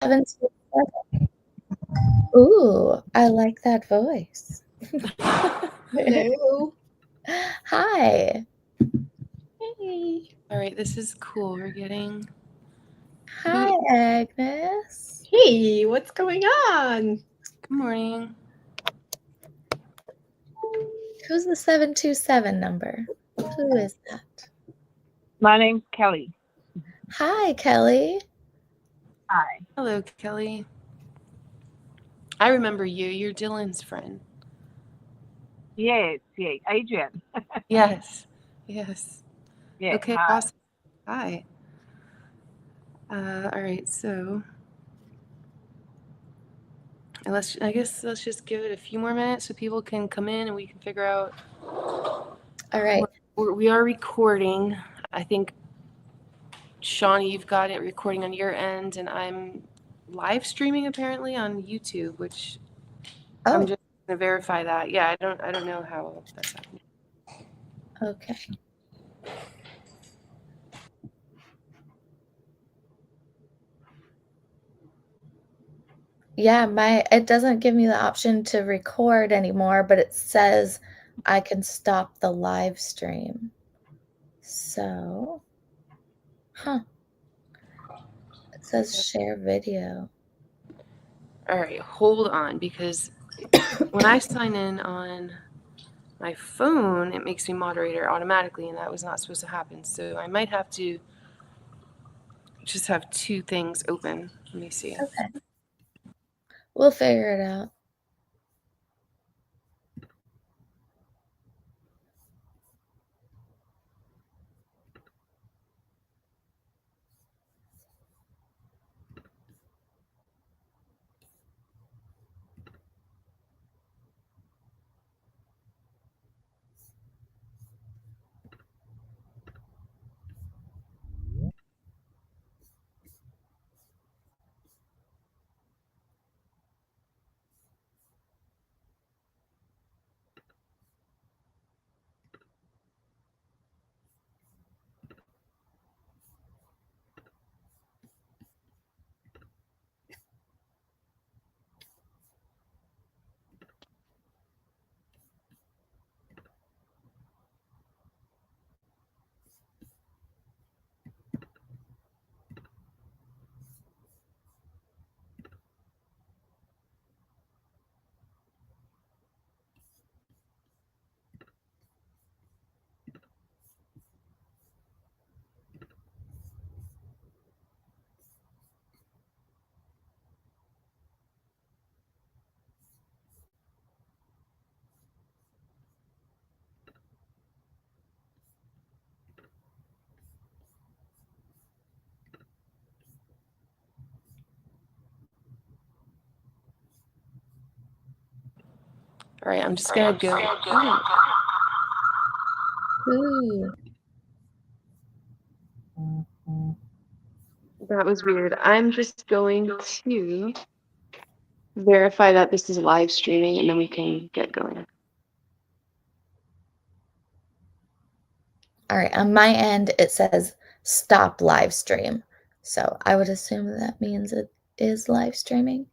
727. Ooh, I like that voice. Hello. Hi. Hey. All right, this is cool. We're getting. Hi, Agnes. Hey, what's going on? Good morning. Who's the 727 number? Who is that? My name's Kelly. Hi, Kelly. Hi. Hello, Kelly. I remember you. You're Dylan's friend. Yes, Adrian. Yes. Yeah, Okay, hi. awesome. Hi. All right, so I guess let's just give it a few more minutes so people can come in and we can figure out. All right. We are recording. I think, Shawnee, you've got it recording on your end, and I'm live streaming apparently on YouTube, which I'm just gonna verify that. Yeah, I don't know how that's happening. Okay. Yeah, it doesn't give me the option to record anymore, but it says I can stop the live stream. So, it says share video. All right, hold on, because when I sign in on my phone, it makes me moderator automatically, and that was not supposed to happen. So I might have to just have two things open. Let me see. Okay. We'll figure it out. All right, I'm just gonna go. Ooh. That was weird. I'm just going to verify that this is live streaming, and then we can get going. All right. On my end, it says stop live stream. So I would assume that means it is live streaming.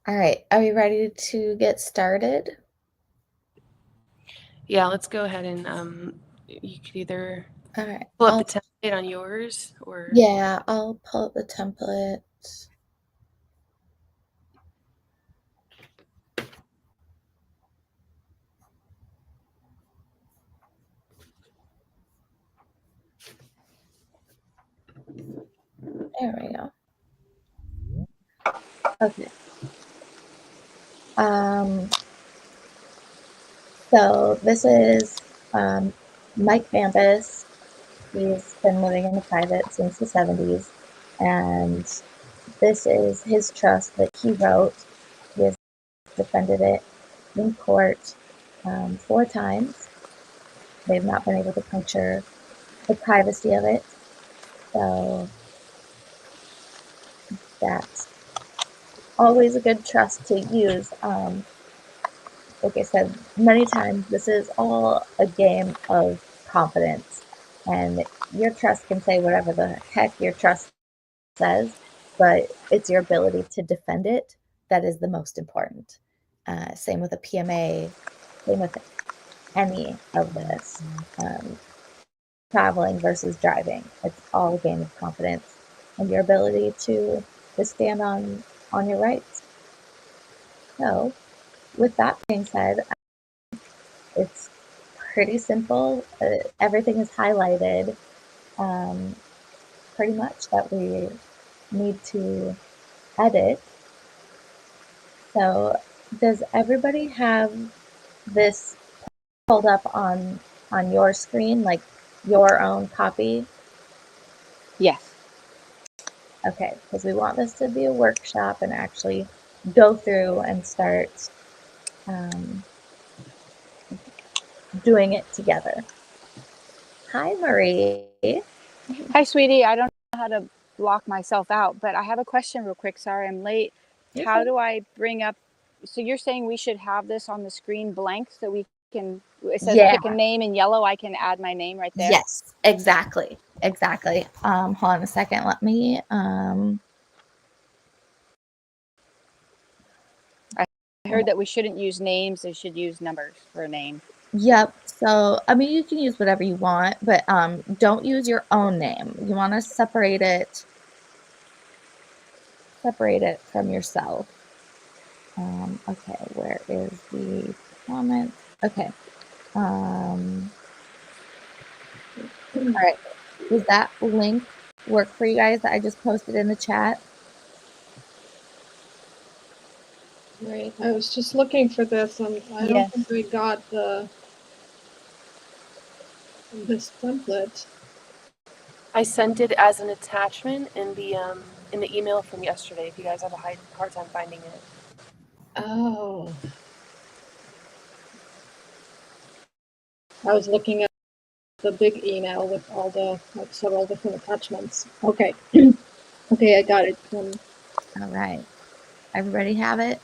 All right. Are we ready to get started? Yeah, let's go ahead and you could either All right. pull up the template on yours, or yeah, I'll pull up the template. There we go. Okay. So this is Mike Bambus. He's been living in the private since the 70s, and this is his trust that he wrote. He has defended it in court, 4 times. They've not been able to puncture the privacy of it. So that's always a good trust to use. Like I said many times, this is all a game of confidence. And your trust can say whatever the heck your trust says, but it's your ability to defend it that is the most important. Same with a PMA, same with any of this. Traveling versus driving. It's all a game of confidence and your ability to stand on your rights. So, with that being said, it's pretty simple. Everything is highlighted pretty much that we need to edit. So, does everybody have this pulled up on your screen, like your own copy? Yes. Okay, because we want this to be a workshop and actually go through and start doing it together. Hi, Marie. Hi, sweetie. I don't know how to block myself out, but I have a question real quick. Sorry, I'm late. You're How fine. do I bring up? So you're saying we should have this on the screen blank so we can, it says Yeah. pick a name in yellow. I can add my name right there. Yes, exactly. Hold on a second. Let me I heard that we shouldn't use names. They should use numbers for a name. Yep. So, I mean, you can use whatever you want, but don't use your own name. You want to separate it from yourself. Okay, where is the comment? Okay. All right. Does that link work for you guys that I just posted in the chat? Right. I was just looking for this, and I don't Yes. think we got this template. I sent it as an attachment in the email from yesterday. If you guys have a hard time finding it. Oh. I was looking at the big email with all the several different attachments. Okay. Okay, I got it. All right. Everybody have it?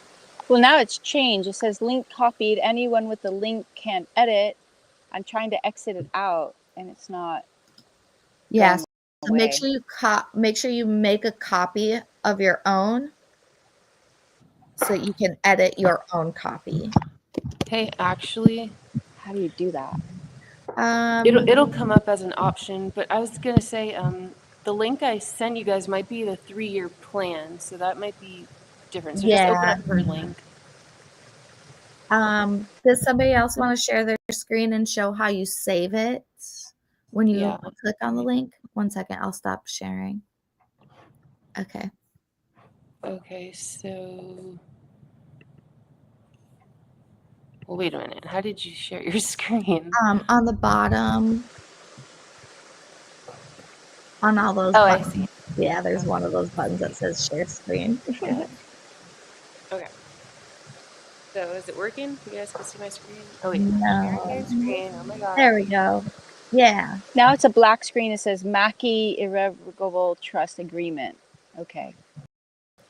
Well, now it's changed. It says link copied. Anyone with the link can edit. I'm trying to exit it out, and it's not. Yes. going So make away. sure you make a copy of your own so you can edit your own copy. Hey, actually, How do you do that? it'll come up as an option. But I was gonna say, the link I sent you guys might be the 3-year plan, so that might be different. So just open Yeah. up her link. Does somebody else want to share their screen and show how you save it when you Yeah. click on the link? 1 second, I'll stop sharing. Okay. Okay, so. Well, wait a minute. How did you share your screen? On the bottom, on all those Oh, I buttons. see. Yeah, there's one of those buttons that says share screen. Okay. So is it working? You guys can see my screen? Oh wait, No. sharing my screen. Oh my god. There we go. Yeah. Now it's a black screen. It says Mackey Irrevocable Trust Agreement. Okay.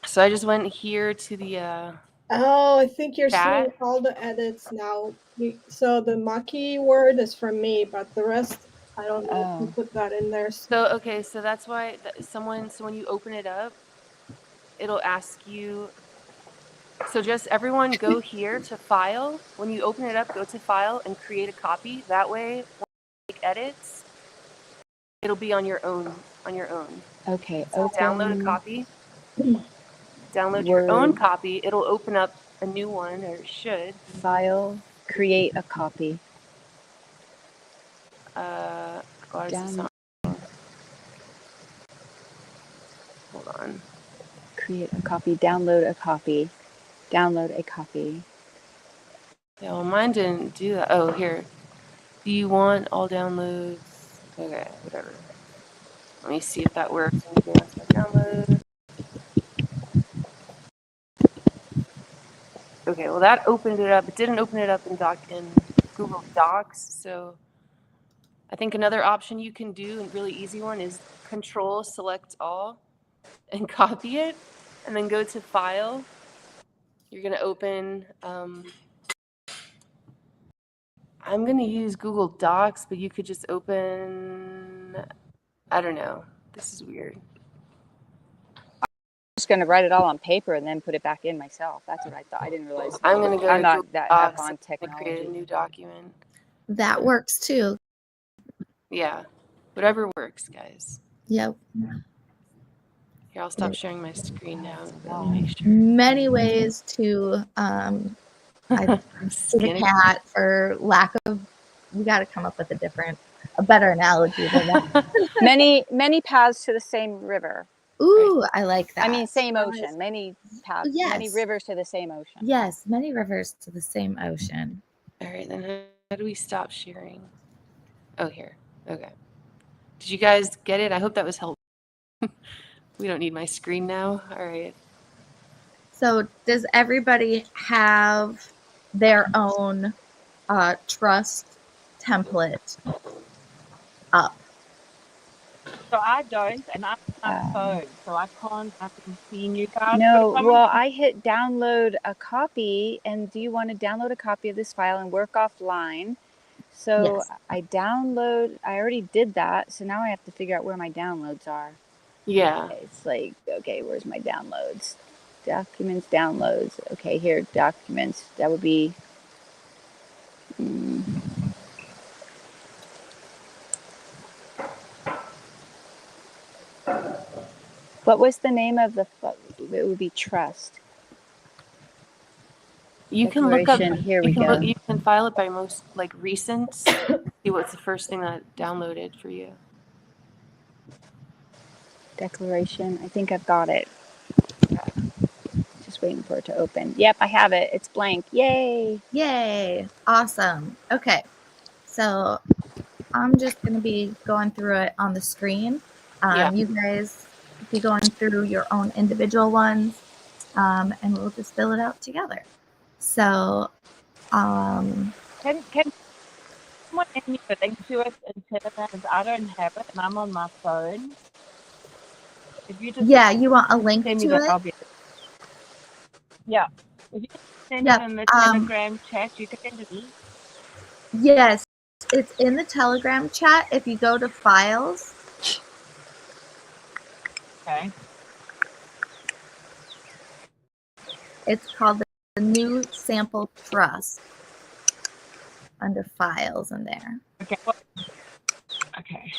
So I just went here to the Oh, I think you're Chat? seeing all the edits now. So the Maki word is from me, but the rest, I don't know if you put that in there. So okay, so that's why so when you open it up, it'll ask you. So just everyone go here to file. When you open it up, go to file and create a copy. That way, when you make edits, it'll be on your own. Okay. So Open. download a copy. Download Word. your own copy. It'll open up a new one, or it should. File. Create a copy. Why is this not? Hold on. Create a copy. Download a copy. Download a copy. Yeah, well, mine didn't do that. Oh, here. Do you want all downloads? Okay, whatever. Let me see if that works. Download. Okay, well that opened it up. It didn't open it up in Google Docs. So I think another option you can do, and really easy one, is Control Select All and copy it, and then go to File. You're gonna open. I'm gonna use Google Docs, but you could just open. I don't know. This is weird. Just going to write it all on paper and then put it back in myself. That's what I thought. I didn't realize. I'm gonna go I'm to not Google that Docs up on and create a technology. new document. That works too. Yeah, whatever works, guys. Yep. Here, I'll stop sharing my screen now. Let me make sure. Many ways to I see the Skin it. cat for lack of. We got to come up with a better analogy than that. Many paths to the same river. Ooh, I like that. I mean, same ocean. Many paths. Many Yes. rivers to the same ocean. Yes, many rivers to the same ocean. All right, then how do we stop sharing? Oh, here. Okay. Did you guys get it? I hope that was helpful. We don't need my screen now. All right. So, does everybody have their own trust template up? So I don't, and I'm on my phone, so I can see you guys. No, But if well, I hit download a copy, and do you want to download a copy of this file and work offline? So Yes. I already did that, so now I have to figure out where my downloads are. Yeah. It's like, okay, where's my downloads? Documents, downloads. Okay, here, documents. That would be. What was the name of the? It would be trust. You can look up. Declaration. Here we go. You can file it by most recent. See what's the first thing that downloaded for you. Declaration. I think I've got it. Just waiting for it to open. Yep, I have it. It's blank. Yay! Yay! Awesome. Okay, so I'm just going to be going through it on the screen. Yeah. You guys be going through your own individual ones, and we'll just fill it out together. So, Can someone send me a link to it in Telegram? Because I don't have it, and I'm on my phone. If you just yeah, you want a link send me to that, it? I'll be. Yeah. If you send Yeah, it in the Telegram chat, you can send it to me. Yes, it's in the Telegram chat. If you go to files, Okay. it's called the new sample trust under files in there. Okay. Okay.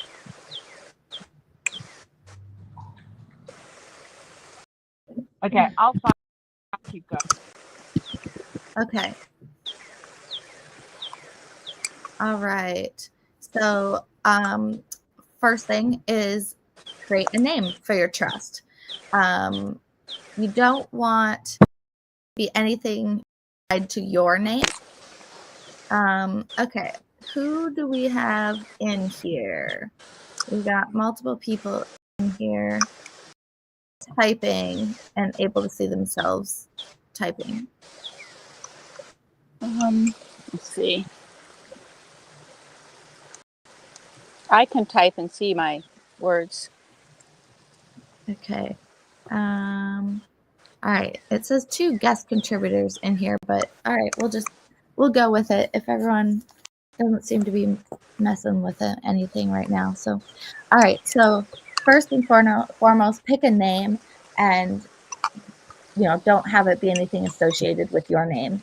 Okay. I'll keep going. Okay. All right. So, first thing is create a name for your trust. You don't want to be anything tied to your name. Okay. Who do we have in here? We've got multiple people in here typing and able to see themselves typing. Let's see. I can type and see my words. Okay. All right. It says 2 guest contributors in here, but all right, we'll go with it if everyone doesn't seem to be messing with anything right now. So, all right. So first and foremost, pick a name and, don't have it be anything associated with your name.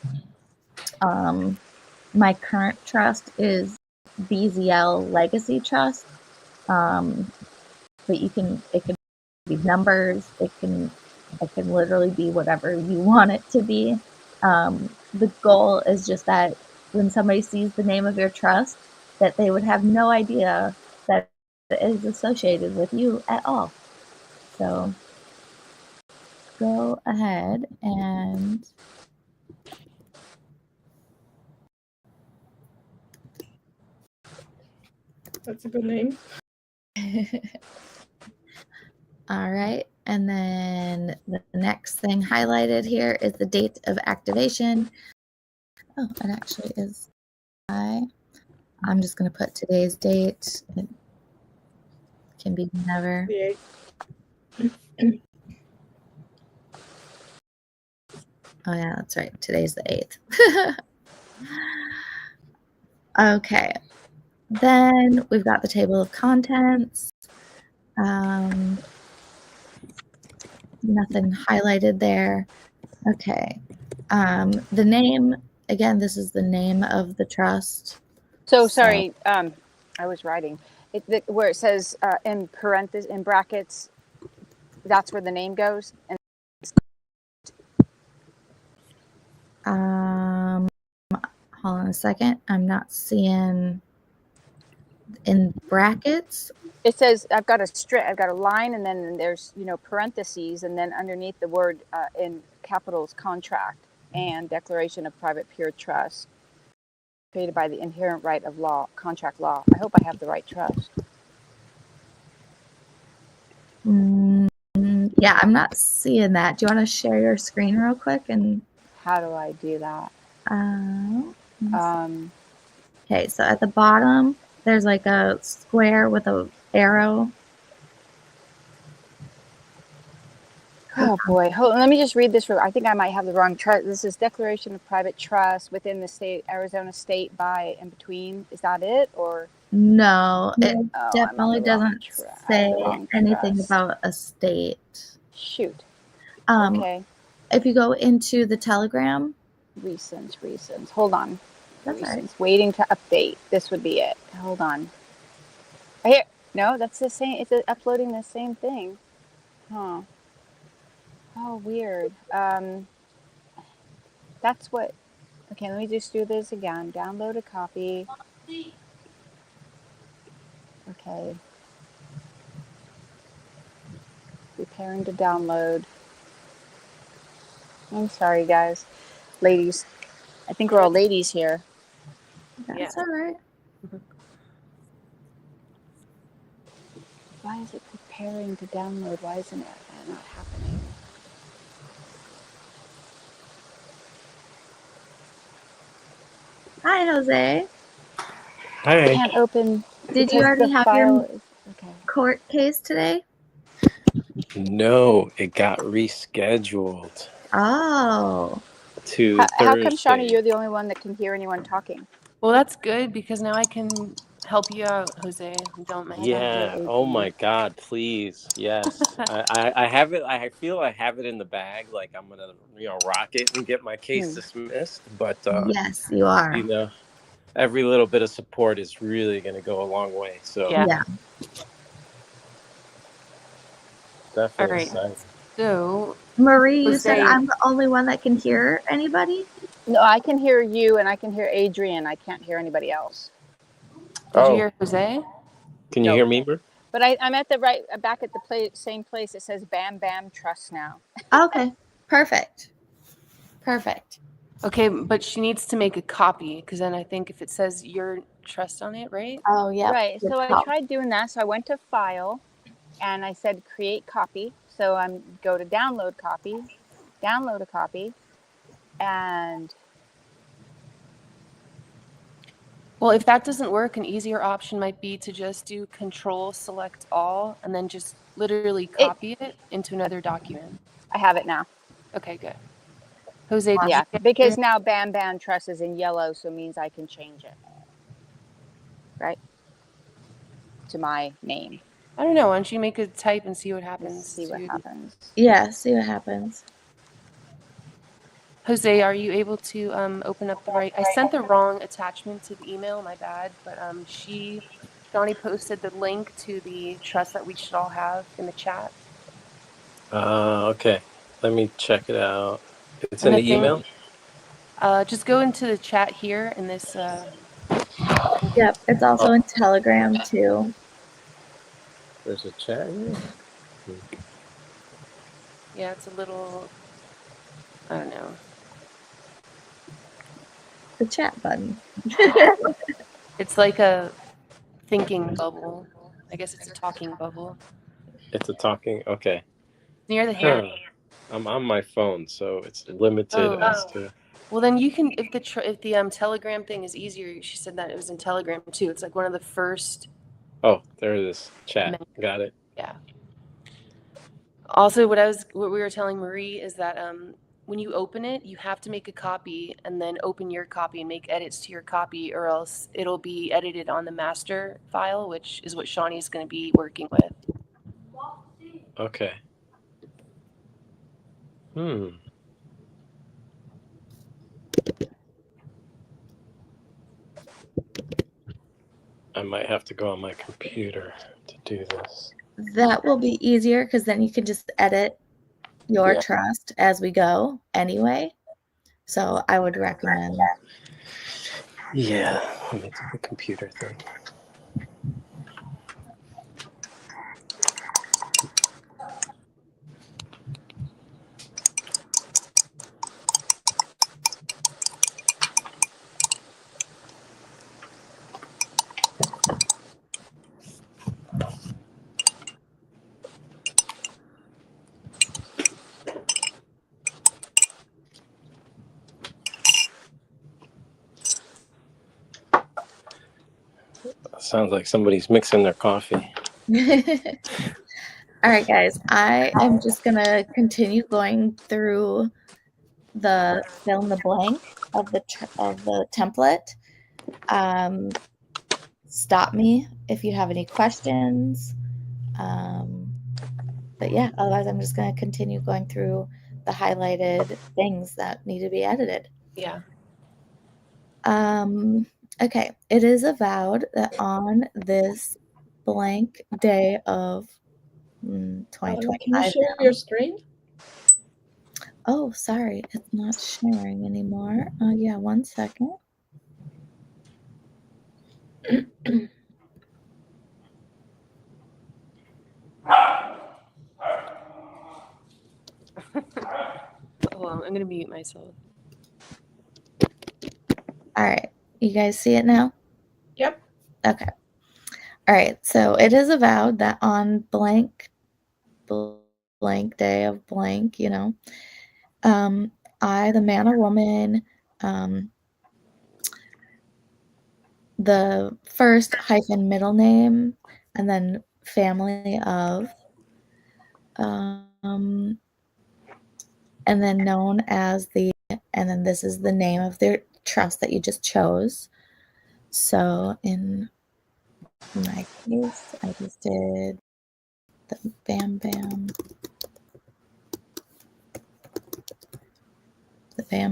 My current trust is BZL Legacy Trust. But it can be numbers. It can literally be whatever you want it to be. The goal is just that when somebody sees the name of your trust, that they would have no idea that it is associated with you at all. So go ahead and That's a good name. all right. And then the next thing highlighted here is the date of activation. Oh, it actually is. I'm just going to put today's date. It can be whenever. The 8th. Oh, yeah, that's right. Today's the 8th. Okay. Then we've got the table of contents. Nothing highlighted there. Okay. The name, again, this is the name of the trust. So sorry, I was writing where it says in parentheses, in brackets, that's where the name goes. And Hold on a second. I'm not seeing in brackets. it says I've got a line, and then there's parentheses, and then underneath the word in capitals, contract and declaration of private pure trust created by the inherent right of law, contract law. I hope I have the right trust. Yeah, I'm not seeing that. Do you want to share your screen real quick? And How do I do that? Okay, so at the bottom, there's like a square with a arrow. Oh boy, hold on, let me just read this. I think I might have the wrong trust. This is declaration of private trust within the state, Arizona state, by and between. Is that it, or? No, it Oh, definitely doesn't say anything about a state. Shoot. Okay. Okay. If you go into the Telegram. Recents. Hold on. That's all right. Recents. Waiting to update. This would be it. Hold on. Here. No, that's the same. It's uploading the same thing. Huh. Oh, weird. That's what. Okay, let me just do this again. Download a copy. Okay. Preparing to download. I'm sorry, guys. Ladies. I think we're all ladies here. That's all right. Why is it preparing to download? Why isn't it not happening? Hi, Jose. Hi. I can't open. Did you already have your Okay. court case today? No, it got rescheduled Oh. to How Thursday. come, Shawnee, you're the only one that can hear anyone talking? Well, that's good because now I can help you out, Jose. Don't mind. Yeah. Oh my God! Please. Yes. I have it. I feel I have it in the bag. Like I'm gonna, rock it and get my case dismissed. But yes, you are. Every little bit of support is really gonna go a long way. So Yeah. Definitely. All right. Excited. So, Marie, you said I'm the only one that can hear anybody? No, I can hear you and I can hear Adrian. I can't hear anybody else. Did you hear Jose? Can you hear me, Bert? But I'm at the back at the same place. It says Bam Bam Trust now. Okay. Perfect. Okay, but she needs to make a copy because then I think if it says your trust on it, right? Oh, yeah. Right. So I tried doing that. So I went to File and I said Create Copy. So I'm go to Download Copy, download a copy, and well, if that doesn't work, an easier option might be to just do Control Select All and then just literally copy it into another document. I have it now. Okay, good. Jose, did Yeah, you get because it? now Bam Bam Trust is in yellow, so it means I can change it, right, to my name. I don't know. Why don't you make a type and see what happens? Let's see what happens. Yeah, see what happens. Jose, are you able to open up the right? I sent the wrong attachment to the email. My bad. But Johnny posted the link to the trust that we should all have in the chat. Okay. Let me check it out. It's in the email? Just go into the chat here in this. Yep, it's also in Telegram too. There's a chat here? Yeah, it's a little, I don't know. The chat button. It's like a thinking bubble. I guess it's a talking bubble. It's a talking, okay. near the hand. I'm on my phone, so it's limited as to. Well, then you can if the Telegram thing is easier. She said that it was in Telegram too. It's like one of the first. Oh, there it is. Chat. Got it. Yeah. Also, what we were telling Marie is that when you open it, you have to make a copy and then open your copy and make edits to your copy, or else it'll be edited on the master file, which is what Shawnee's going to be working with. Okay. I might have to go on my computer to do this. That will be easier because then you can just edit your trust as we go anyway. So I would recommend. Yeah, let me do the computer thing. Sounds like somebody's mixing their coffee. All right, guys, I am just going to continue going through the fill in the blank of the template. Stop me if you have any questions. But yeah, otherwise I'm just going to continue going through the highlighted things that need to be edited. Yeah. Okay, it is avowed that on this blank day of 2025. Can you share your screen? Oh, sorry, it's not sharing anymore. Yeah, 1 second. Hold on, I'm going to mute myself. All right, you guys see it now? Yep. Okay. All right, so it is avowed that on blank day of blank, I, the man or woman, the first hyphen middle name, and then family of, and then known as and then this is the name of their trust that you just chose. So in my case, I just did the Bam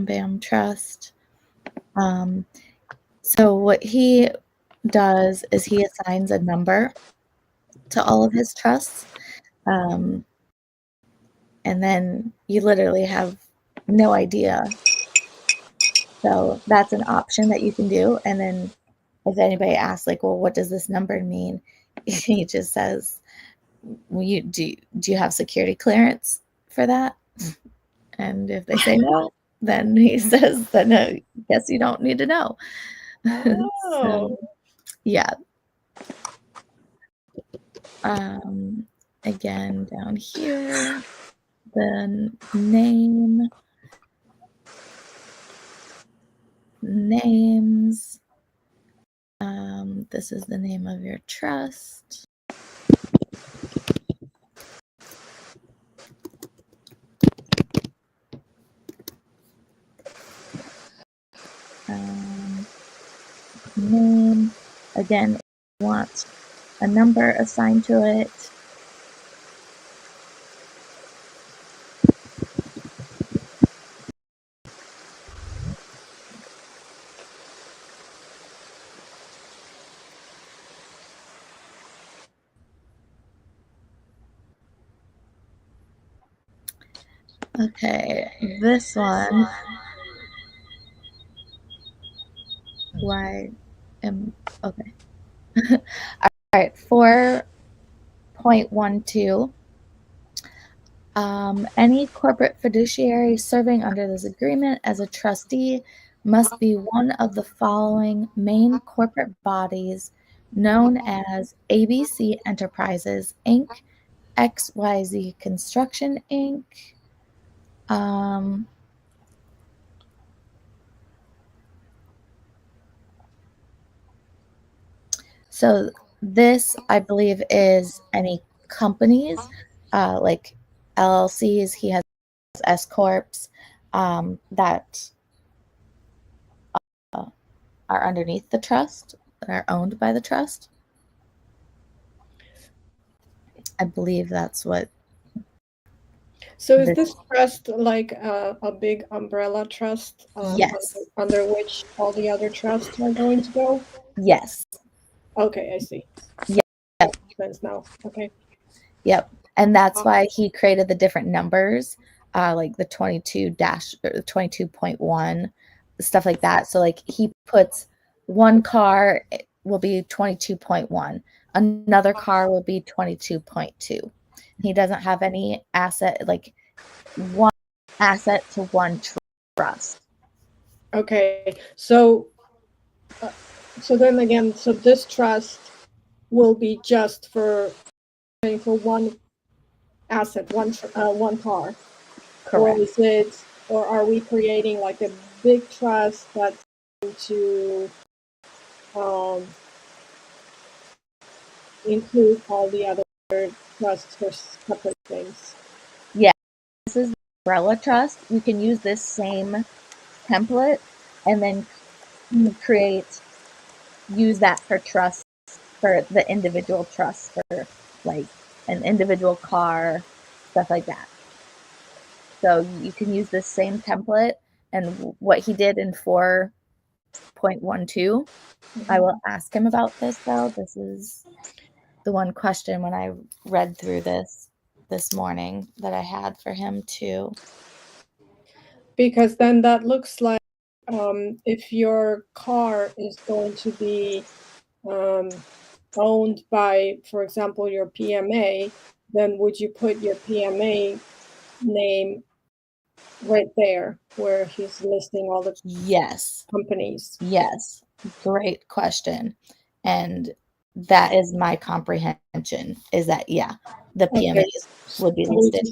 Bam Trust. So what he does is he assigns a number to all of his trusts. And then you literally have no idea. So that's an option that you can do. And then if anybody asks, like, well, what does this number mean? He just says, well, do you have security clearance for that? And if they say no, then he says, then I guess you don't need to know. Oh. So, yeah. Again, down here, the names. This is the name of your trust. Name. Again, if you want a number assigned to it. Okay, this one. Okay. All right, 4.12. Any corporate fiduciary serving under this agreement as a trustee must be one of the following main corporate bodies known as ABC Enterprises, Inc., XYZ Construction Inc. So this, I believe, is any companies like LLCs. He has S corps that are underneath the trust, that are owned by the trust. I believe that's what. So is This- this trust like a big umbrella trust Yes. under which all the other trusts are going to go? Yes. Okay, I see. Yeah. That makes sense now. Okay. Yep. And that's why he created the different numbers, like the 22.1, stuff like that. So like he puts one car will be 22.1, another car will be 22.2. He doesn't have any asset, like one asset to one trust. Okay. So then again, so this trust will be just for one asset, one car. Or Correct. is it, or are we creating like a big trust that's going to include all the other trusts for separate things? This is the umbrella trust. You can use this same template and then use that for trust for the individual trusts for like an individual car, stuff like that. So you can use this same template, and what he did in 4.12, I will ask him about this though. This is the one question when I read through this morning that I had for him too. Because then that looks like if your car is going to be owned by, for example, your PMA, then would you put your PMA name right there where he's listing all the Yes. companies? Yes. Great question. And that is my comprehension, is that, yeah, the PMAs would be listed.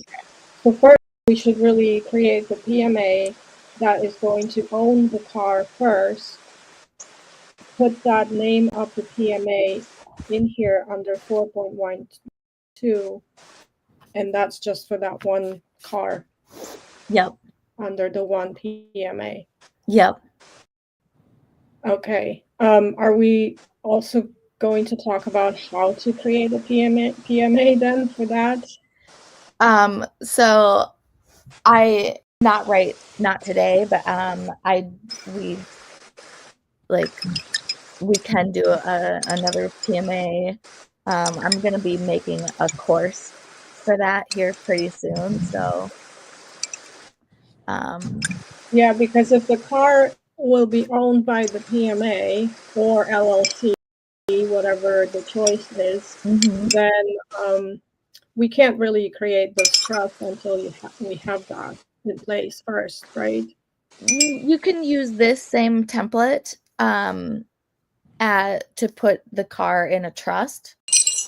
So first, we should really create the PMA that is going to own the car first, put that name of the PMA in here under 4.12, and that's just for that one car. Yep. Under the one PMA. Yep. Okay. Are we also going to talk about how to create a PMA then for that? So not today, but we can do another PMA. I'm going to be making a course for that here pretty soon. So, yeah, because if the car will be owned by the PMA or LLC, whatever the choice is, then we can't really create this trust until we have that in place first, right? You can use this same template to put the car in a trust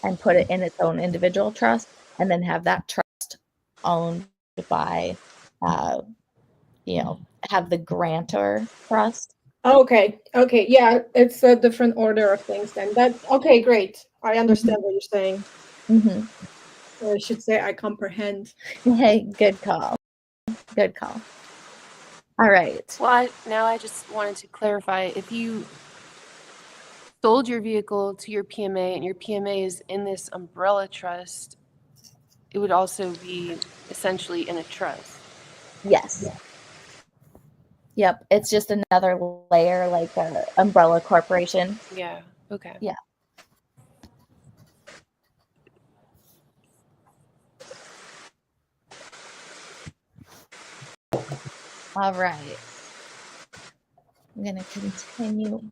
and put it in its own individual trust, and then have that trust owned by, have the grantor trust. Okay. Yeah, it's a different order of things then. Okay, great. I understand what you're saying. Or I should say I comprehend. Hey, good call. Good call. All right. Well, I just wanted to clarify, if you sold your vehicle to your PMA and your PMA is in this umbrella trust, it would also be essentially in a trust. Yes. Yep. It's just another layer, like a umbrella corporation. Yeah. Okay. Yeah. All right. I'm going to continue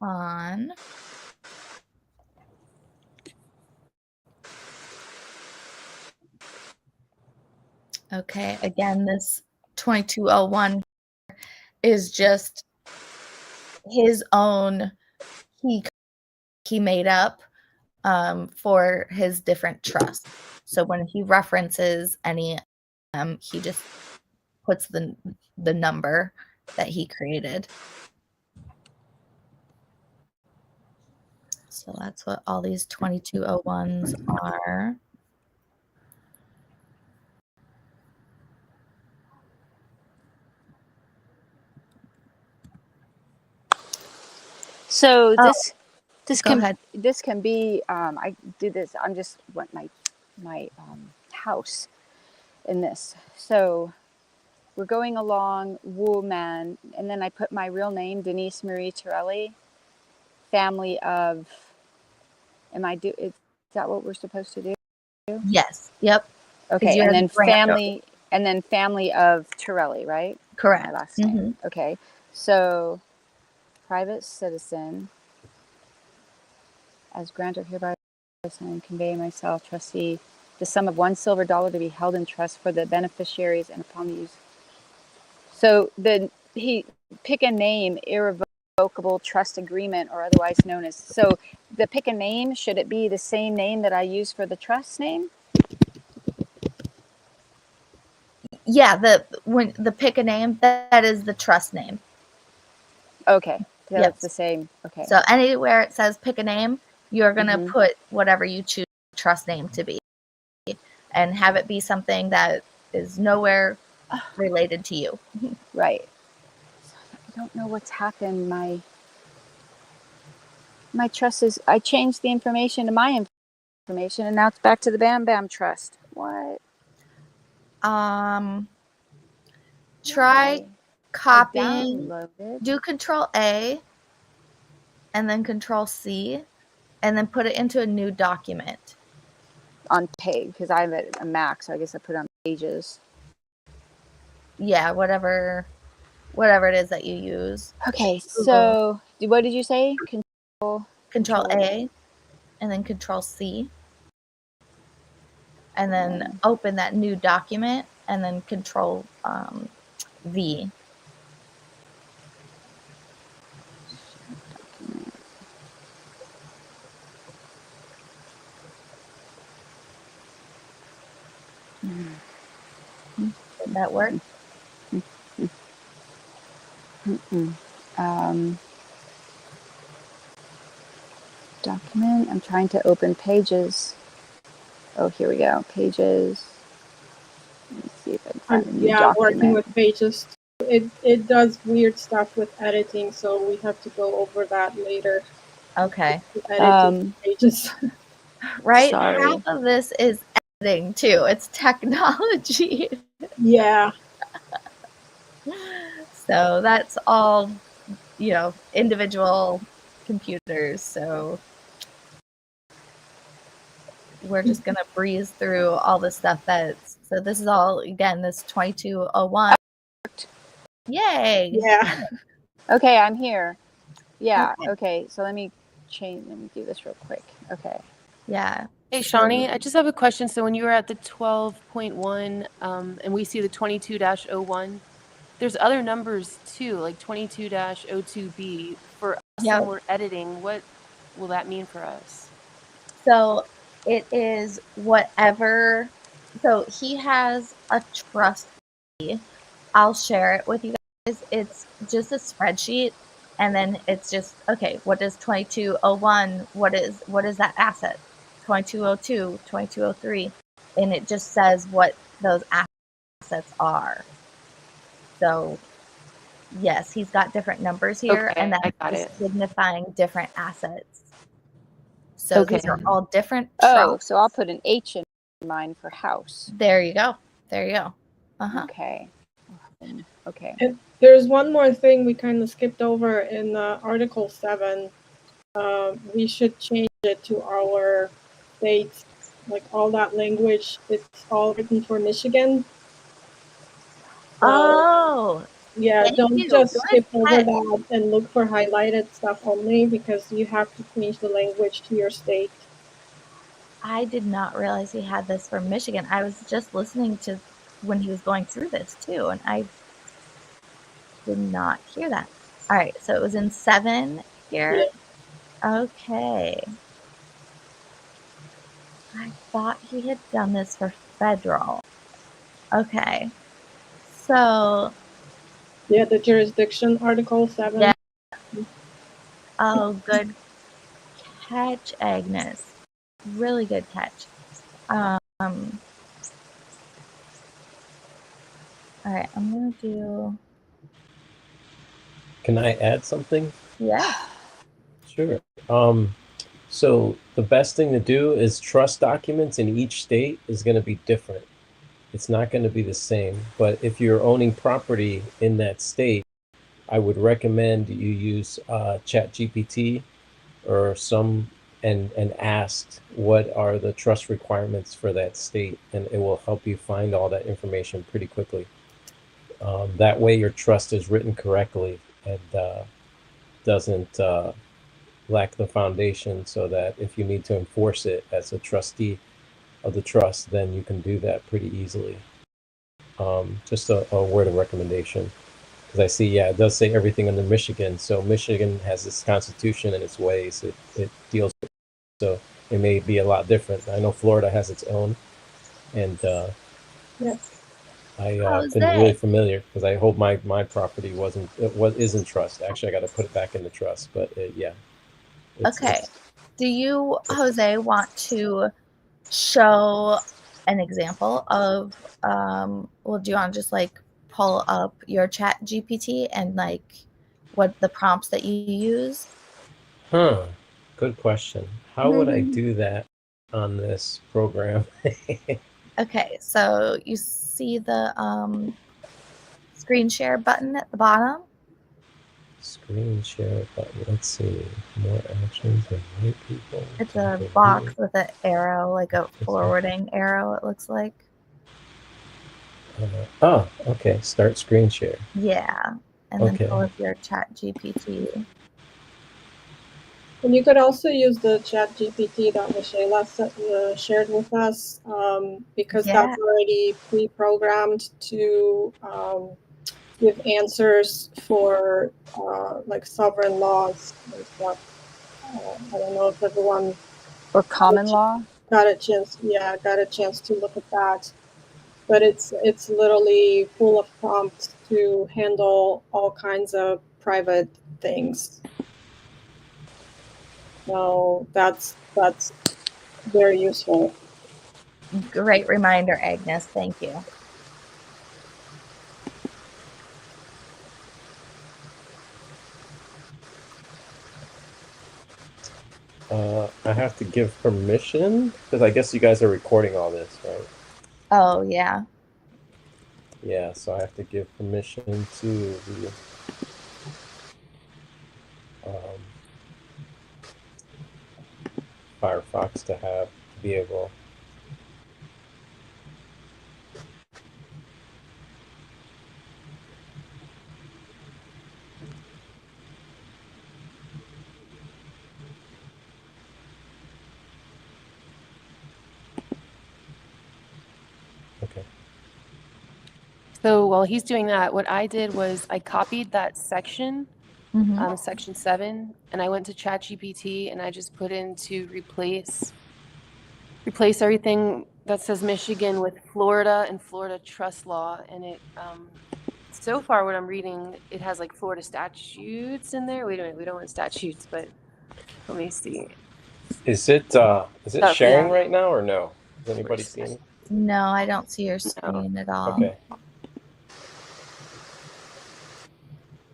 on. Okay. Again, this 2201 is just his own, he made up for his different trusts. So when he references any, he just puts the number that he created. So that's what all these 2201s are. So Oh, this go can ahead. this can be I do this. I'm just want my house in this. So we're going along woman, and then I put my real name, Denise Marie Torelli, family of. Is that what we're supposed to do? Yes. Yep. Okay, you and have then grand- family of Torelli, right? Correct. My last name. Mhm. Okay, so private citizen, as grantor hereby sign convey myself, trustee, the sum of $1 silver to be held in trust for the beneficiaries and upon the use. So he pick a name, irrevocable trust agreement, or otherwise known as. So the pick a name, should it be the same name that I use for the trust name? Yeah, when the pick a name, that is the trust name. Okay, so Yep. it's the same. Okay. So anywhere it says pick a name, you're gonna Mhm. put whatever you choose trust name to be, and have it be something that is nowhere related to you. Right. So I don't know what's happened. My trust is. I changed the information to my information, and now it's back to the Bam Bam Trust. What? Try Why? I copying. downloaded. Do Control A, and then Control C, and then put it into a new document. On page, because I have a Mac, so I guess I put it on pages. Yeah, whatever it is that you use. Okay, Google. so what did you say? Control A, and then Control C, and then open that new document, and then Control V. Did that work? Document. I'm trying to open pages. Oh, here we go. Pages. Let me see if I can find a new document. Working with pages. It does weird stuff with editing, so we have to go over that later. Okay. Editing pages. Right? Sorry. Half of this is editing too. It's technology. Yeah. So that's all, individual computers. So we're just going to breeze through all the stuff so this is all, again, this 2201. Yay. Yeah. Okay, I'm here. Yeah. Okay. So let me do this real quick. Okay. Yeah. Hey, Shawnee, I just have a question. So when you were at the 12.1 and we see the 22-01, there's other numbers too, like 22-02B. For us when we're editing, what will that mean for us? So it is whatever. So he has a trust. I'll share it with you guys. It's just a spreadsheet, and then it's just, okay, what does 2201, what is that asset? 2202, 2203, and it just says what those assets are. So yes, he's got different numbers here, Okay, and I got that's it. signifying different assets. So these are all different trusts. So I'll put an H in mine for house. There you go. Uh-huh. Okay. Okay. And there's one more thing we kind of skipped over in Article 7. We should change it to our states, like all that language. It's all written for Michigan. So, yeah, don't just skip over that and look for highlighted stuff only, because you have to change the language to your state. I did not realize he had this for Michigan. I was just listening to when he was going through this too, and I did not hear that. All right, so it was in 7 here. Yeah. Okay. I thought he had done this for federal. Okay. So, Yeah, the jurisdiction, Article 7. Yeah. oh, good catch, Agnes. Really good catch. All right, I'm gonna do, Can I add something? yeah. Sure. So the best thing to do is trust documents in each state is going to be different. It's not going to be the same. But if you're owning property in that state, I would recommend you use ChatGPT or some and ask what are the trust requirements for that state, and it will help you find all that information pretty quickly. That way, your trust is written correctly and doesn't lack the foundation, so that if you need to enforce it as a trustee of the trust, then you can do that pretty easily. Just a word of recommendation, because I see, yeah, it does say everything under Michigan. So Michigan has its constitution and its ways it deals with. So it may be a lot different. I know Florida has its own, and Yes. I've been really familiar because I hope my property is in trust. Actually, I got to put it back into trust, but yeah. Okay. Do you, Jose, want to show an example of, well, do you want to just like pull up your chat GPT and like what the prompts that you use? Huh. Good question. How would I do that on this program? Okay, so you see the screen share button at the bottom? Screen share button. Let's see. More actions and white people. It's a box with an arrow, like a forwarding arrow, it looks like. Oh, okay. Start screen share. Yeah, and then pull up your chat GPT. And you could also use the chat GPT that Michela shared with us, because that's already pre-programmed to give answers for like sovereign laws and stuff. I don't know if everyone or common law got a chance to look at that, but it's literally full of prompts to handle all kinds of private things. So that's very useful. Great reminder, Agnes. Thank you. I have to give permission because I guess you guys are recording all this, right? Oh, yeah. Yeah, so I have to give permission to the Firefox to be able. Okay. So while he's doing that, what I did was I copied that section, section 7, and I went to ChatGPT and I just put in to replace everything that says Michigan with Florida and Florida trust law. And it, so far what I'm reading, it has like Florida statutes in there. Wait a minute, we don't want statutes, but let me see. Is it sharing right now or no? Is anybody seeing it? No, I don't see your screen at all. Okay.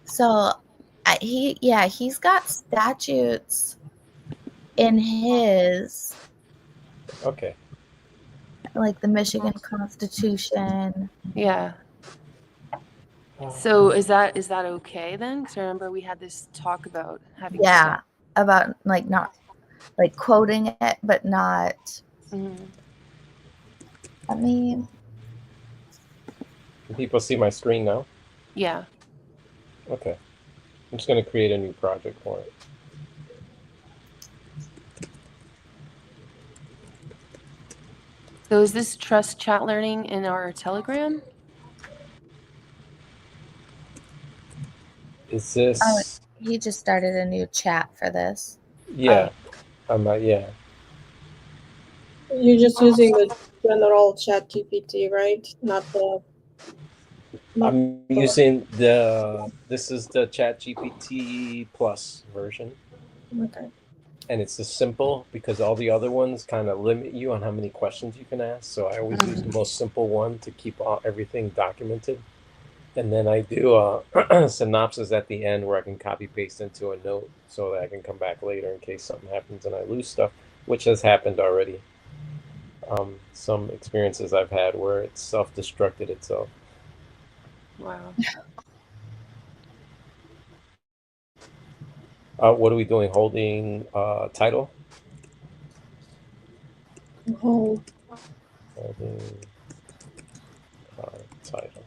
So he's got statutes in his. Okay. Like the Michigan Constitution. Yeah. So is that okay then? Because I remember we had this talk about having. Yeah, about like not like quoting it, but not. I mean, can people see my screen now? Yeah. Okay. I'm just going to create a new project for it. So is this Trust Chat Learning in our Telegram? Is this? Oh, he just started a new chat for this. Yeah. Yeah. You're just using the general chat GPT, right? Not the I'm using this is the ChatGPT Plus version, okay. and it's the simple because all the other ones kind of limit you on how many questions you can ask. So I always use the most simple one to keep everything documented. And then I do a synopsis at the end where I can copy paste into a note so that I can come back later in case something happens and I lose stuff, which has happened already. Some experiences I've had where it's self-destructed itself. Wow. What are we doing? Holding title? Oh, Holding title.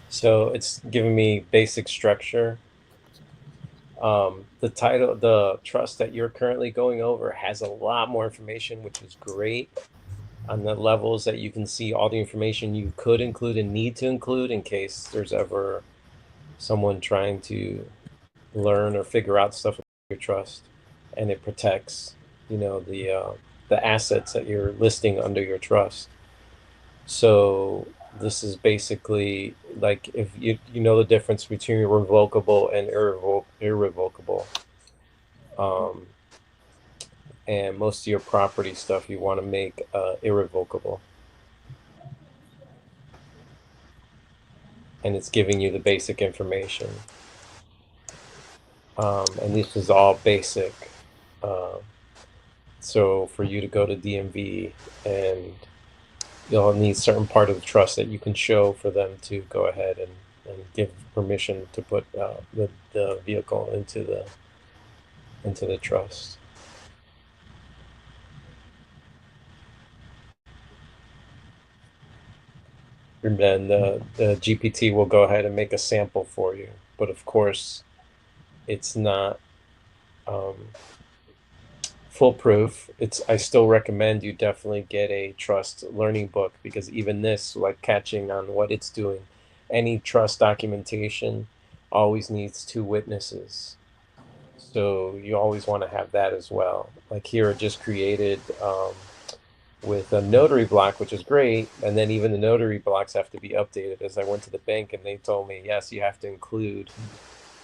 So it's giving me basic structure. The title, the trust that you're currently going over has a lot more information, which is great. On the levels that you can see all the information you could include and need to include in case there's ever someone trying to learn or figure out stuff about your trust, and it protects, the assets that you're listing under your trust. So this is basically like if you know the difference between revocable and irrevocable. Um, and most of your property stuff you want to make irrevocable. And it's giving you the basic information. And this is all basic. So for you to go to DMV, and you'll need certain part of the trust that you can show for them to go ahead and give permission to put the vehicle into the trust. And then the GPT will go ahead and make a sample for you. But of course, it's not foolproof. I still recommend you definitely get a trust learning book, because even this, like catching on what it's doing, any trust documentation always needs two witnesses. So you always want to have that as well. Like here, it just created with a notary block, which is great. And then even the notary blocks have to be updated. As I went to the bank and they told me, yes, you have to include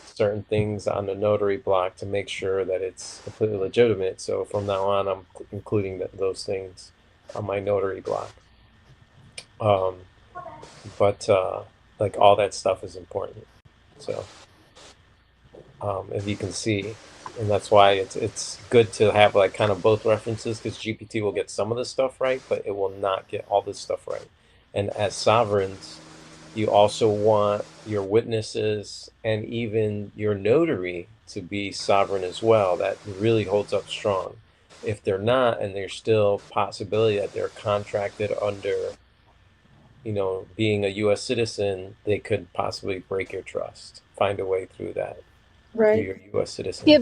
certain things on the notary block to make sure that it's completely legitimate. So from now on, I'm including those things on my notary block. But like all that stuff is important. So if you can see, and that's why it's good to have like kind of both references, because GPT will get some of the stuff right, but it will not get all this stuff right. And as sovereigns, you also want your witnesses and even your notary to be sovereign as well. That really holds up strong. If they're not, and there's still possibility that they're contracted under, being a U.S. citizen, they could possibly break your trust. Find a way through that. right. You're U.S. citizens. Yeah,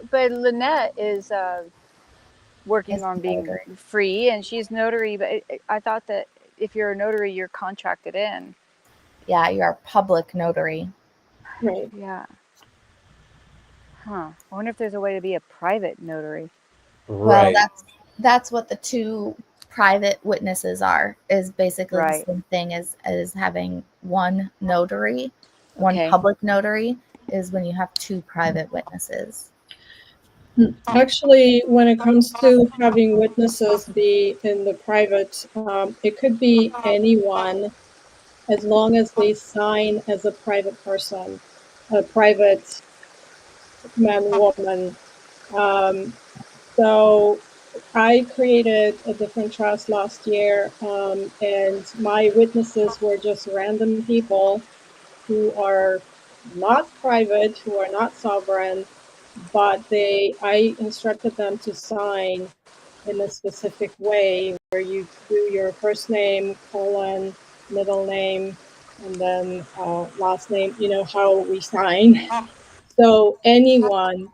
but Lynette is working Is on being notary. free, and she's notary. But I thought that if you're a notary, you're contracted in. Yeah, you're a public notary. Right. Yeah. Huh. I wonder if there's a way to be a private notary. Well, Right. that's what the two private witnesses are, is basically Right. the same thing as having one notary, one Okay. public notary is when you have two private witnesses. Actually, when it comes to having witnesses be in the private, it could be anyone as long as they sign as a private person, a private man, woman. So I created a different trust last year, and my witnesses were just random people who are not private, who are not sovereign, but I instructed them to sign in a specific way where you do your first name, colon, middle name, and then last name, how we sign. So anyone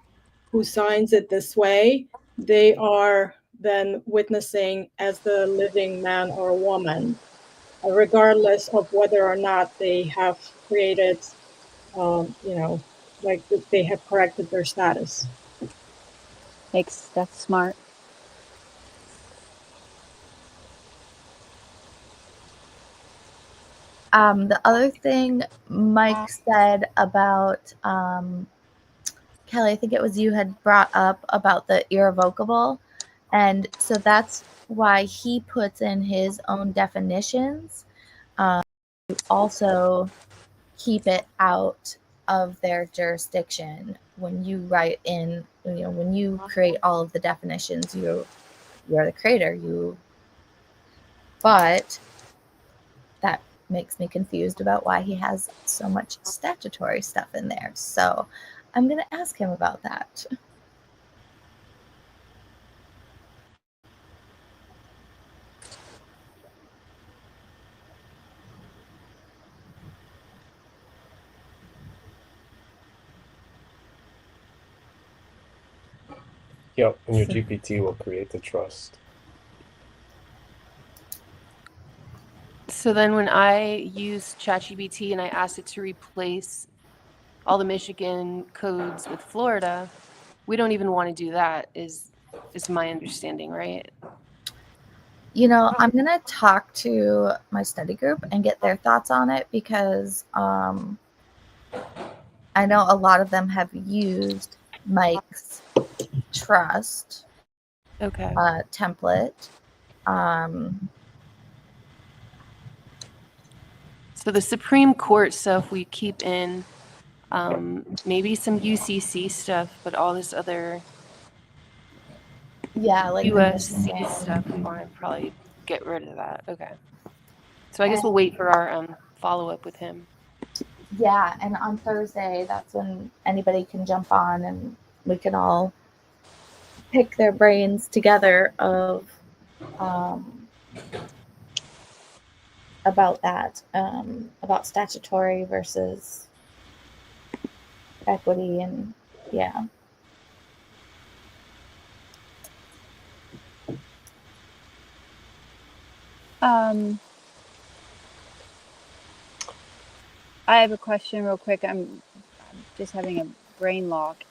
who signs it this way, they are than witnessing as the living man or woman, regardless of whether or not they have created, like they have corrected their status. That's smart. The other thing Mike said about Kelly, I think it was you had brought up about the irrevocable. And so that's why he puts in his own definitions to also keep it out of their jurisdiction. When you write in, when you create all of the definitions, you're the creator. But that makes me confused about why he has so much statutory stuff in there. So I'm going to ask him about that. Yep, and your GPT will create the trust. So then when I use ChatGPT and I ask it to replace all the Michigan codes with Florida, we don't even want to do that, is my understanding, right? I'm going to talk to my study group and get their thoughts on it, because I know a lot of them have used Mike's trust Okay. template. So the Supreme Court stuff we keep in, maybe some UCC stuff, but all this other Yeah, like USC stuff, we want to probably get rid of that. Okay. So I guess we'll wait for our follow-up with him. Yeah, and on Thursday, that's when anybody can jump on and we can all pick their brains together of about that, about statutory versus equity, and yeah. I have a question real quick. I'm just having a brain lock.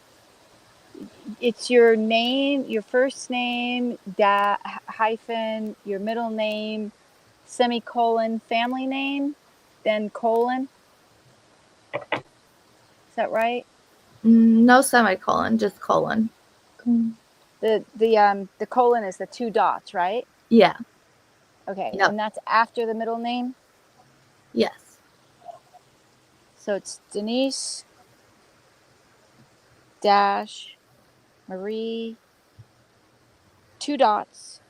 It's your name, your first name, hyphen, your middle name, semicolon, family name, then colon. Is that right? No semicolon, just colon. The colon is the 2 dots, right? Yeah. Okay. Yep. And that's after the middle name? Yes. So it's Denise dash Marie 2 dots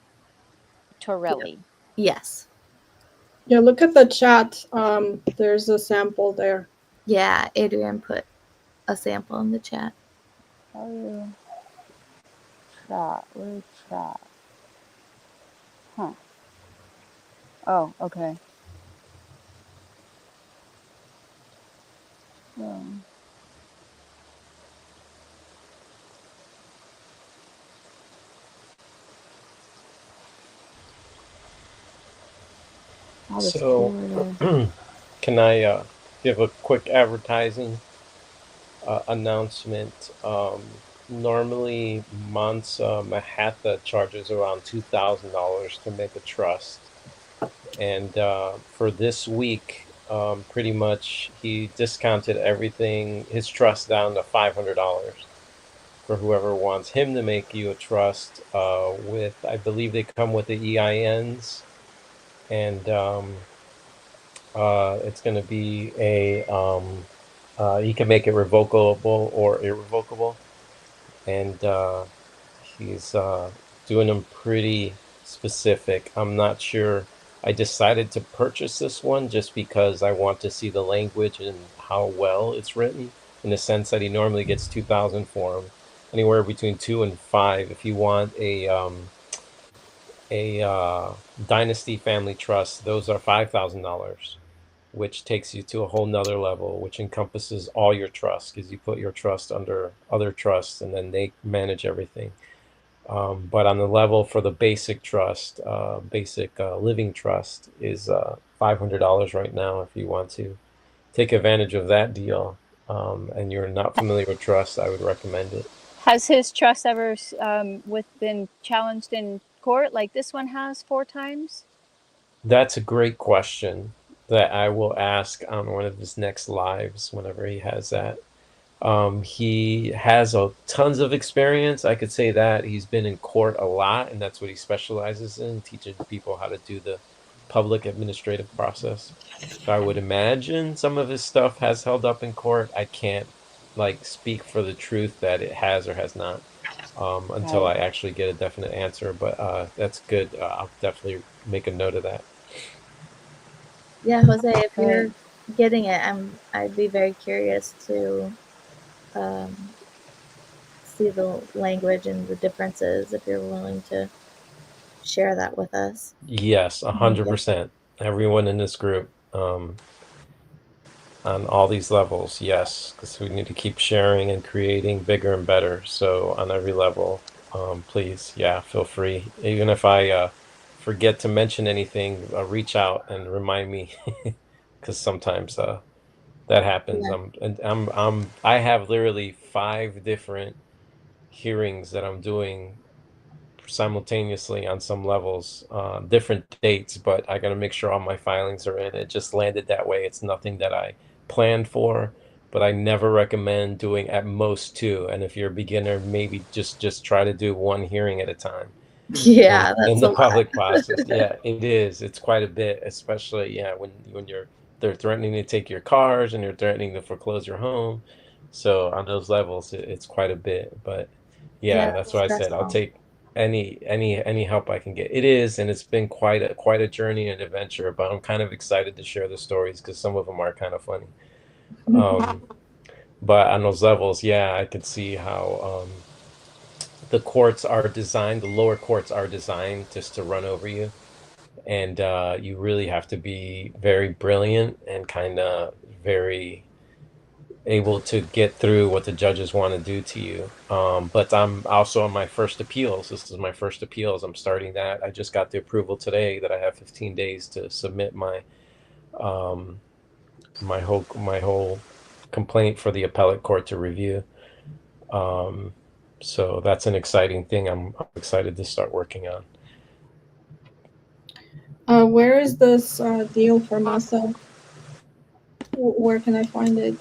Torelli. Yes. Yeah, look at the chat. There's a sample there. Yeah, Adrian put a sample in the chat. How do you chat? Where's chat? Huh. Oh, okay. So, can I give a quick advertising announcement? Normally, Mansa Mahatha charges around $2,000 to make a trust. And for this week, pretty much he discounted everything, his trust down to $500 for whoever wants him to make you a trust with, I believe they come with the EINs. And it's going to be you can make it revocable or irrevocable. And he's doing them pretty specific. I'm not sure. I decided to purchase this one just because I want to see the language and how well it's written, in the sense that he normally gets 2,000 for them, anywhere between 2 and 5. If you want a Dynasty Family Trust, those are $5,000, which takes you to a whole nother level, which encompasses all your trusts, because you put your trust under other trusts and then they manage everything. But on the level for the basic trust, basic living trust is $500 right now. If you want to take advantage of that deal, and you're not familiar with trust, I would recommend it. Has his trust ever been challenged in court like this one has 4 times? That's a great question that I will ask on one of his next lives whenever he has that. He has tons of experience. I could say that he's been in court a lot, and that's what he specializes in, teaching people how to do the public administrative process. So I would imagine some of his stuff has held up in court. I can't like speak for the truth that it has or has not until I actually get a definite answer. But that's good. I'll definitely make a note of that. Yeah, Jose, if Good. you're getting it, I'd be very curious to see the language and the differences if you're willing to share that with us. Yes, 100%. Everyone in this group, on all these levels, yes, because we need to keep sharing and creating bigger and better. So on every level, please, yeah, feel free. Even if I forget to mention anything, reach out and remind me, because sometimes that happens. Yeah. I have literally 5 different hearings that I'm doing simultaneously on some levels, different dates, but I got to make sure all my filings are in. It just landed that way. It's nothing that I planned for, but I never recommend doing at most 2. And if you're a beginner, maybe just try to do 1 hearing at a time. Yeah, in that's the a lot. public process. Yeah, it is. It's quite a bit, especially when they're threatening to take your cars and they're threatening to foreclose your home. So on those levels, it's quite a bit. But Yeah, yeah, that's that's why I said I'll stressful. take any help I can get. It is, and it's been quite a journey and adventure. But I'm kind of excited to share the stories because some of them are kind of funny. Um, but on those levels, yeah, I could see how the lower courts are designed just to run over you. And you really have to be very brilliant and kind of very able to get through what the judges want to do to you. But I'm also on my first appeals. This is my first appeals. I'm starting that. I just got the approval today that I have 15 days to submit um, my whole complaint for the appellate court to review. Um, so that's an exciting thing. I'm excited to start working on. Where is this deal for Masa? Where can I find it?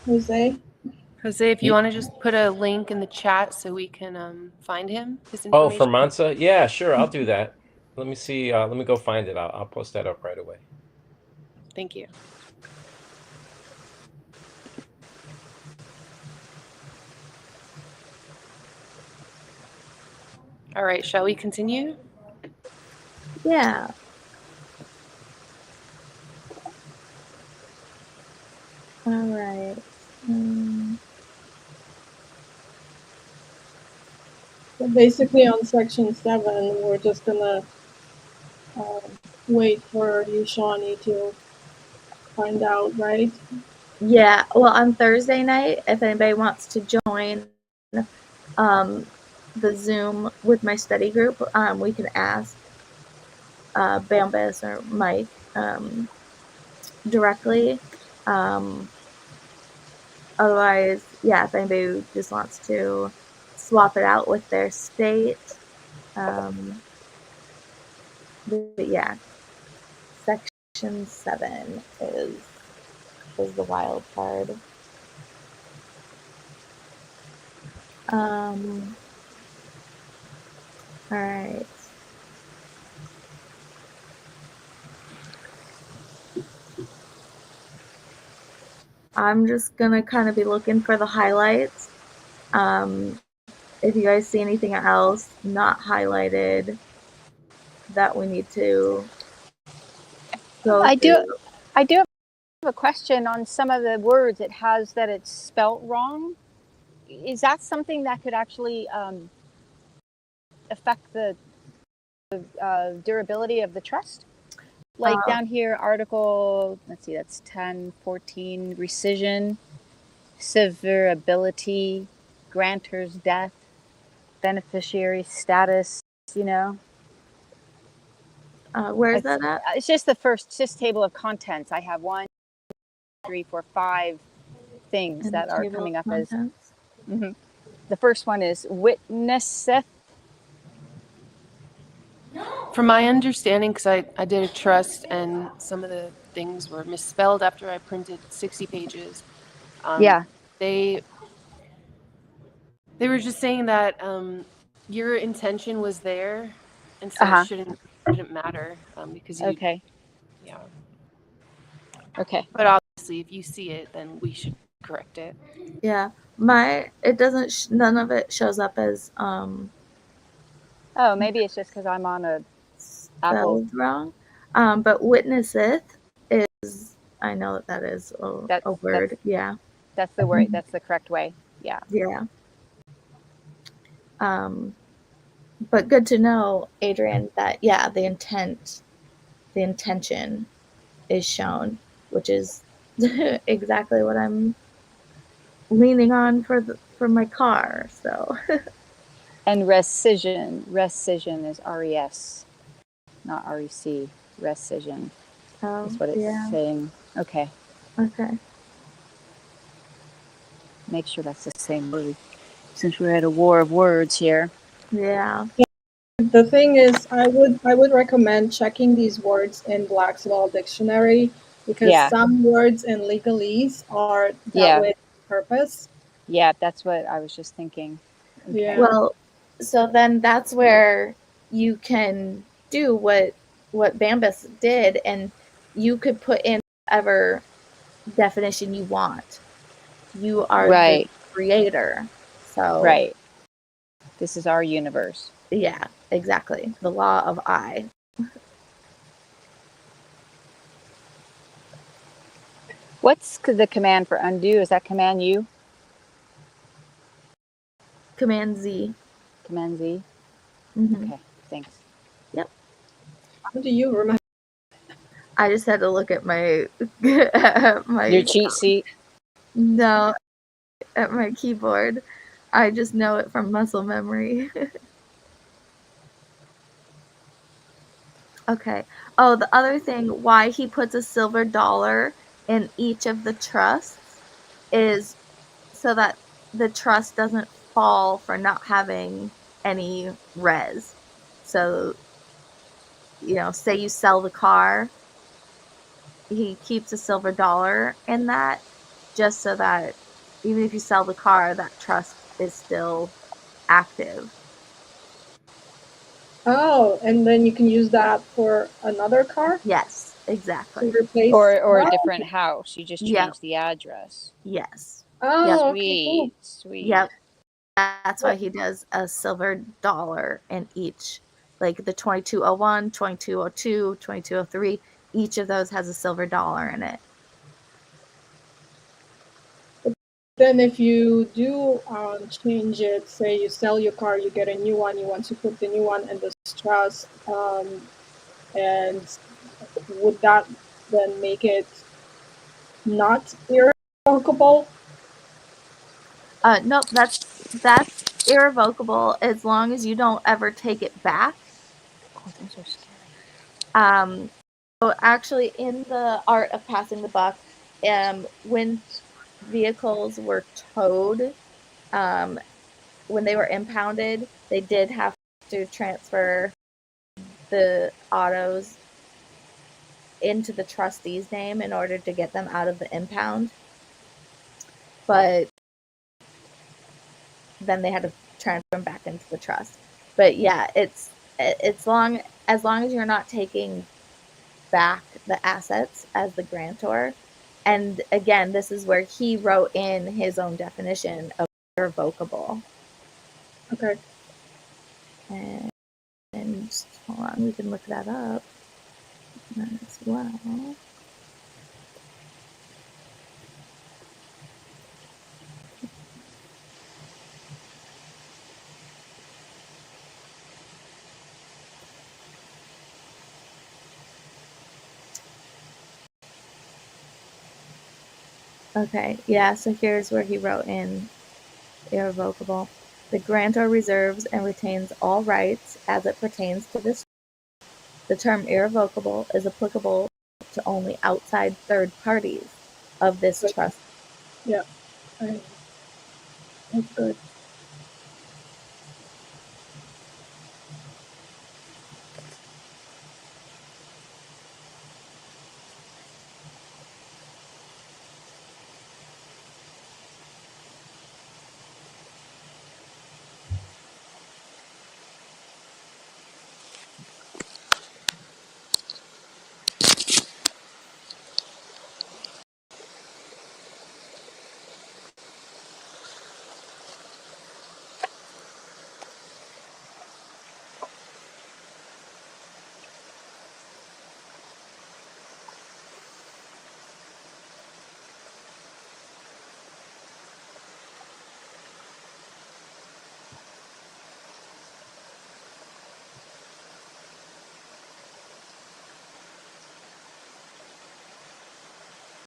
Jose? Jose, if you want to just put a link in the chat so we can find him, his Oh, for information. Mansa? Yeah, sure. I'll do that. Let me see. Let me go find it. I'll post that up right away. Thank you. All right, shall we continue? Yeah. All right. So basically on section 7, we're just gonna wait for you, Shawnee, to find out, right? Yeah. Well, on Thursday night, if anybody wants to join the Zoom with my study group, we can ask Bambus or Mike directly. Otherwise, yeah, if anybody just wants to swap it out with their state, but yeah, section 7 is the wild card. All right. I'm just gonna kind of be looking for the highlights. If you guys see anything else not highlighted that we need to go I through. do have a question on some of the words it has that it's spelt wrong. Is that something that could actually affect the durability of the trust? Like down here, article, let's see, that's 10, 14, rescission. severability, grantor's death, beneficiary status, you know. Where is that at? It's just the first, just table of contents. I have 1, 2, 3, 4, 5 things In that the are table coming of up as. contents? Mhm. The first one is witnesseth. From my understanding, because I did a trust and some of the things were misspelled after I printed 60 pages. Yeah. They were just saying that your intention was there, and so it shouldn't matter because you Okay. yeah. Okay. But obviously, if you see it, then we should correct it. Yeah, it doesn't. None of it shows up as Oh, maybe it's just because I'm on a Apple. spelled wrong. But witnesseth is. I know that is a word. Yeah, That's the word. That's the correct way. Yeah. yeah. But good to know, Adrian, that yeah, the intention is shown, which is exactly what I'm leaning on for my car. So And rescission. Rescission is RES, not REC. Rescission is what it's yeah, saying. Okay. okay, Make sure that's the same word. Since we're at a war of words here. yeah, The thing is, I would recommend checking these words in Black's Law Dictionary because Yeah. some words in legalese are that Yeah. way on purpose. Yeah, that's what I was just thinking. Okay. Yeah. Well, so then that's where you can do what Bambus did, and you could put in whatever definition you want. You are the Right. creator. So Right. This is our universe. yeah, exactly. The law of I. What's the command for undo? Is that Command U? Command Z. Command Z? Mhm. Okay, thanks. Yep. How do you remember? I just had to look at my my Your cheat sheet? no at my keyboard. I just know it from muscle memory. Okay. Oh, the other thing why he puts a silver dollar in each of the trusts is so that the trust doesn't fall for not having any res. So, say you sell the car, he keeps a silver dollar in that just so that even if you sell the car, that trust is still active. Oh, and then you can use that for another car Yes, to exactly. replace. Or a Oh, different house. You just Yep. change the address. Yes. oh, okay, cool. Sweet. Yep. That's why he does a silver dollar in each. Like the 2201, 2202, 2203, each of those has a silver dollar in it. Then if you do change it, say you sell your car, you get a new one, you want to put the new one in this trust, and would that then make it not irrevocable? Nope, that's irrevocable as long as you don't ever take it back. Oh, those are scary. So actually, in the art of passing the buck, when vehicles were towed, when they were impounded, they did have to transfer the autos into the trustee's name in order to get them out of the impound. But then they had to transfer them back into the trust. But yeah, it's as long as you're not taking back the assets as the grantor. And again, this is where he wrote in his own definition of irrevocable. Okay. And hold on, we can look that up as well. Okay, yeah, so here's where he wrote in irrevocable. The grantor reserves and retains all rights as it pertains to this. The term irrevocable is applicable to only outside third parties of this Right. trust. Yeah. Right. That's good.